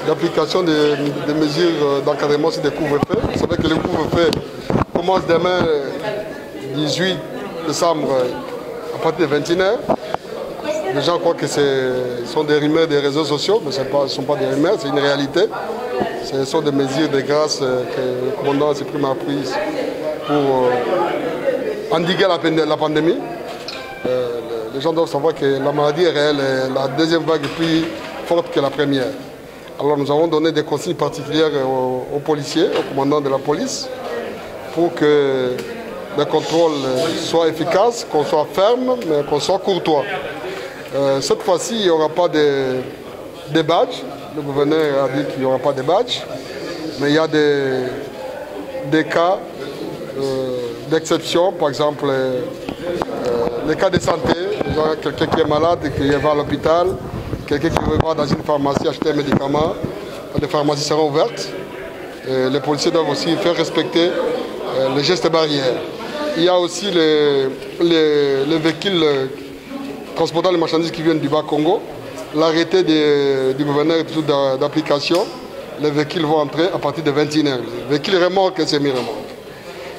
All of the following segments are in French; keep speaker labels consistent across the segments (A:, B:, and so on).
A: d'application des mesures d'encadrement sur des couvre-feux. Vous savez que le couvre-feu commence demain, 18 décembre, à partir de 21h. Les gens croient que ce sont des rumeurs des réseaux sociaux, mais ce ne sont pas des rumeurs, c'est une réalité. Ce sont des mesures de grâce que le commandant Cyprien a prises pour endiguer la pandémie. Les gens doivent savoir que la maladie est réelle et la deuxième vague est plus forte que la première. Alors nous avons donné des consignes particulières aux policiers, au commandant de la police, pour que le contrôle soit efficace, qu'on soit ferme, mais qu'on soit courtois. Cette fois-ci, il n'y aura pas de badges. Le gouverneur a dit qu'il n'y aura pas de badges. Mais il y a des cas d'exception. Par exemple, les cas de santé. Quelqu'un qui est malade et qui va à l'hôpital. Quelqu'un qui veut voir dans une pharmacie acheter un médicament. Les pharmacies seront ouvertes. Les policiers doivent aussi faire respecter les gestes barrières. Il y a aussi les véhicules transportant les marchandises qui viennent du Bas-Congo. L'arrêté du gouverneur est toujours d'application. Les véhicules vont entrer à partir de 21h. Les véhicules remorques et semi-remorques.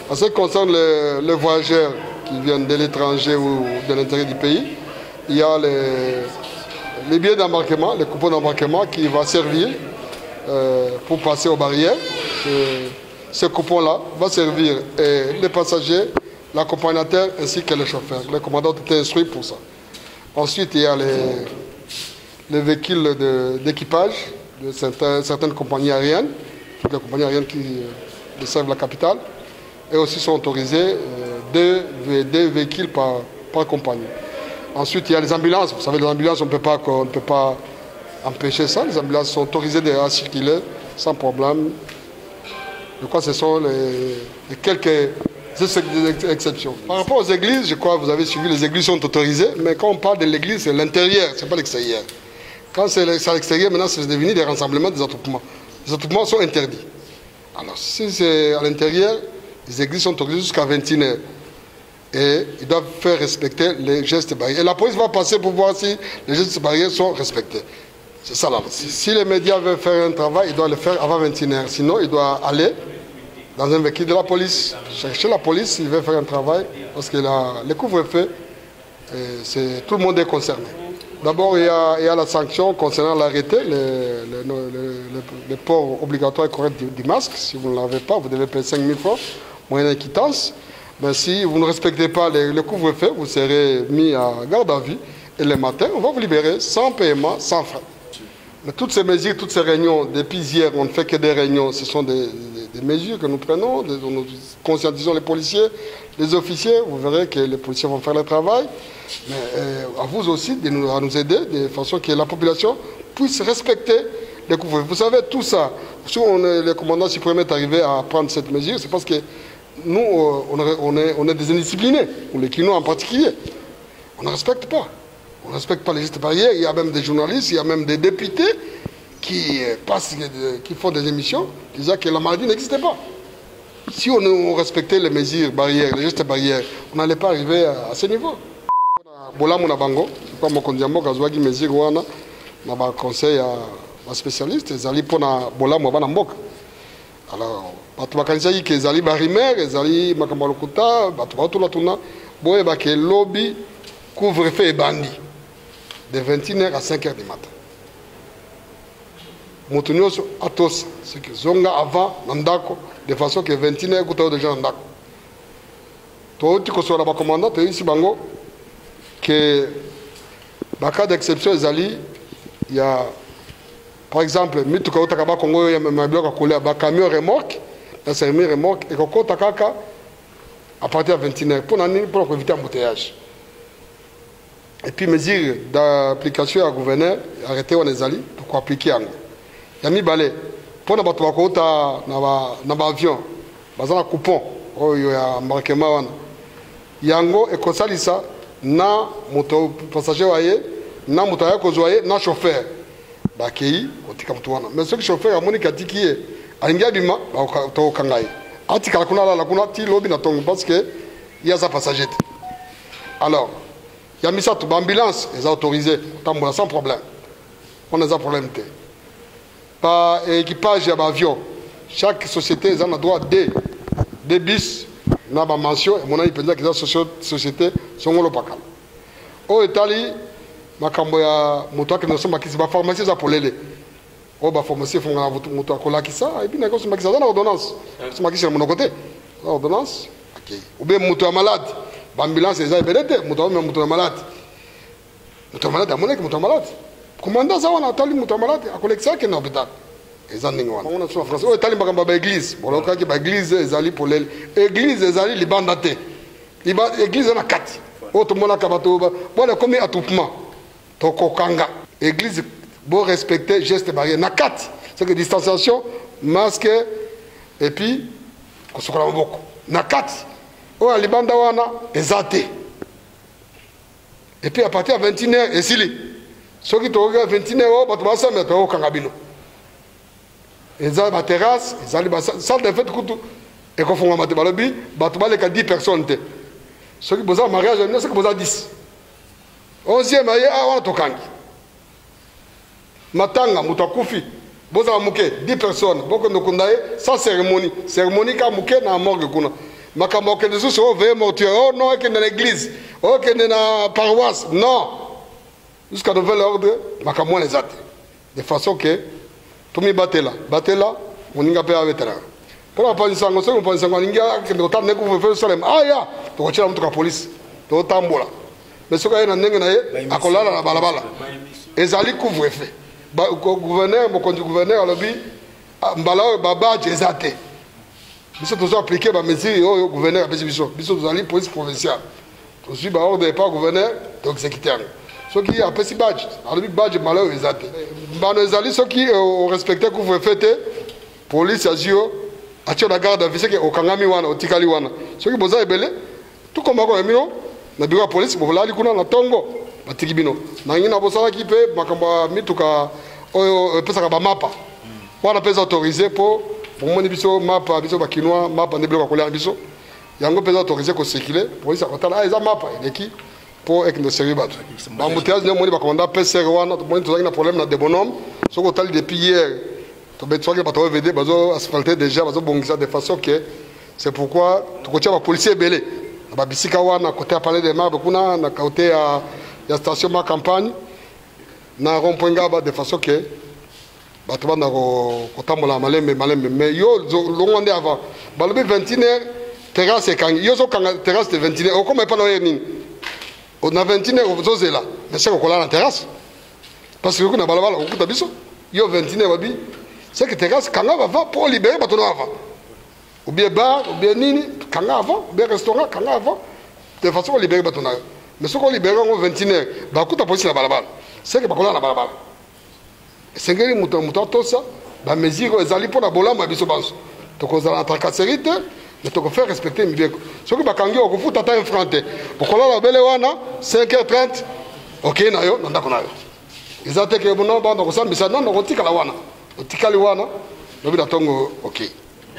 A: En ce qui concerne les voyageurs qui viennent de l'étranger ou de l'intérieur du pays, il y a les billets d'embarquement, les coupons d'embarquement qui vont servir pour passer aux barrières. Ce coupon-là va servir les passagers, l'accompagnateur ainsi que les chauffeurs. Les commandants ont été instruits pour ça. Ensuite, il y a les véhicules d'équipage de certaines compagnies aériennes, toutes les compagnies aériennes qui desservent la capitale, et aussi sont autorisés deux véhicules par compagnie. Ensuite, il y a les ambulances. Vous savez, les ambulances, on ne peut pas empêcher ça. Les ambulances sont autorisées à circuler sans problème. Je crois que ce sont les quelques exceptions. Par rapport aux églises, je crois que vous avez suivi, les églises sont autorisées, mais quand on parle de l'église, c'est l'intérieur, ce n'est pas l'extérieur. Quand c'est à l'extérieur, maintenant, c'est devenu des rassemblements, des attroupements. Les attroupements sont interdits. Alors, si c'est à l'intérieur, les églises sont autorisées jusqu'à 21h. Et ils doivent faire respecter les gestes barrières. Et la police va passer pour voir si les gestes barrières sont respectés. C'est ça là. Si les médias veulent faire un travail, ils doivent le faire avant 21h. Sinon, ils doivent aller dans un véhicule de la police, chercher la police s'ils veulent faire un travail. Parce que le couvre-feu, tout le monde est concerné. D'abord, il y a la sanction concernant l'arrêté, le port obligatoire et correct du masque. Si vous ne l'avez pas, vous devez payer 5 000 francs, moyenne quittance. Mais si vous ne respectez pas le couvre-feu, vous serez mis à garde à vue. Et le matin, on va vous libérer sans paiement, sans frais. Mais toutes ces mesures, toutes ces réunions, depuis hier, on ne fait que des réunions. Ce sont des mesures que nous prenons, nous conscientisons les policiers, les officiers. Vous verrez que les policiers vont faire le travail. Mais à vous aussi de nous aider de façon que la population puisse respecter les couvre-feux. Vous savez, tout ça, si le commandant suprême est arrivé à prendre cette mesure, c'est parce que nous, on est des indisciplinés, ou les Kinois en particulier. On ne respecte pas. On ne respecte pas les gestes barrières. Il y a même des journalistes, il y a même des députés qui font des émissions disant que la maladie n'existait pas. Si on respectait les mesures barrières, les gestes barrières, on n'allait pas arriver à ce niveau. Bolamu na bango, c'est pas mon kondiambo kazwagi mesure wana na ba conseil à spécialiste, ezali pona bolamu bana mboka. Alors, bato bakanisa yi ke ezali ba rimer, ezali makambo lokuta, bato batula tuna boye ba ke lobby couvre-feu et bandi de 21h à 5h du matin. Motunyoso atos, c'est que zonga avant nandako de façon que 21h kutao déjà nandako. To ti ko so la ba commandant te ici bango que dans le cas d'exception, il y a, par exemple, il y a un camion remorque, un camion remorque, et à partir de 21h, pour éviter l'embouteillage. Et puis, mesure d'application à gouverneur, arrêter on les alliés pour appliquer. Il y a mis balai. Pour nous dans l'avion, dans un coupon, il y a un embarquement. Il y a un go et comme ça, na moto passager waye na moto ya kozwaye na chauffeur bakei otika mtu wana mais ce chauffeur amoni katiki aingia bima ba to kangai atika kuna la kuna ti lobi na tongo parce que il y a ça passager. Alors il y a mis ça tout ambulance les autorisé tambola sans problème on a ça problème té par équipage à avion. Chaque société a droit des bis, na ba mention et mon ami peut dire que les sociétés sont au local. Au Italie, makambo ya moto ke noso makisi ba pharmacie za polele. O ba pharmacie font na moto akola ki ça et puis na ko makisi za na ordonnance. So makisi na mon côté. Ordonnance. OK. Ou bien moto malade. Ba ambulance za belete, moto malade. Moto malade amone que moto malade. Commandant za wana tali moto malade akola ki ça ke na hôpital. Ezandinga wana. On a sur français. O Italie makambo ba église. Bon loka ki ba église ezali polele. Église ezali libanda te. Église na kati. O to mona ka bato bona comme attroupement. Tokokanga. Église, bon respecter geste barrière. Nakati, c'est que distanciation, masque, et puis, kosokola maboko. Nakati, o alibanda wana, ezate. Et puis à partir de 21h, et sili. Ceux qui tourent à 21h, oh, bato basa, mais to kangabino. Ezali ba terrasse, ezali ba salle de fête kutu. Et qu'on fait un matébalobi, bato baleka 10 personnes. Ceux qui posent un mariage, c'est que posent 10. 11e aye awa tokangi matanga mutakufi boza muke 10 personnes boko nokundaye sans cérémonie ka muke na morgue kuna makambo ke desu so veille mortuaire oh non que dans l'église oh que dans la paroisse non jusqu'à nouvel ordre makambo les ate de façon que tout mi batela moninga pe avetera pour la police sango so police sango ninga ke ndota ne ko fe salem aya to ko chira mutu ka police to tambola. Mais ce qu'il y a dans akolala na balabala ezali couvre-feu gouverneur mokonzi gouverneur alobi mbala babadge ezate biso tozo appliquer ba mesure oyo gouverneur apesi biso tozali police provinciale tozwi ba ordre par gouverneur to exécuter soki apesi badge alobi badge mbala oyo ezate mbano ezali soki respecter couvre-feu te police azio atio na garde à vue que okangami wana otikali wana soki boza ebele tout comme ko emino na bureau de police bovolali kuna na tongo batiki bino na ngina bosala ki pe makamba mituka oyo pesa ba mapa wana pesa autorisé pour moni biso mapa biso bakinois mapa ndebelo kolela biso yango pesa autorisé ko circuler police akotala eza mapa eleki pour ekndo sérieux bato ba mutiaz ne moni ba commanda PCR wana to moni tozaki na problème na de bonhomme soko tali depuis hier to betsoki bato VD bazo asphalter déjà bazo bongisa de façon que c'est pourquoi to kotia ba policier belé babisika wana côté à parler des marbres kuna na côté à la station ma campagne na rond-point ngaba de façon que bato bana ko tambola malembe mais yo longonde avant balobi 21h terrasse kangi yo zo kanga terrasse de 21h o comme pas no nini on a 21h zo zela mais c'est ko la terrasse parce que kuna balabala ko kuta biso yo 21h babi c'est que terrasse kanga va pour libérer bato no avant ou bien bar, ou bien nini, kanga avant, ou bien restaurant, kanga avant, de façon à libérer bateau. Mais ce qu'on libère en 21h, bah écoute, la police la balabala. C'est que bah la balabala. C'est que les moutons tout ça, bah mesure les alliés pour la bola, ma biso banso. Donc on a la tracasserité, mais tu faire respecter une vie. Ce que bah kangi on fout tata infranté. Pourquoi la belle wana 5h30, ok na yo, nanda konayo. Ils ont été que bon non, bah donc ça, mais ça non, on tika la wana, on tika la wana, le bidatongo ok.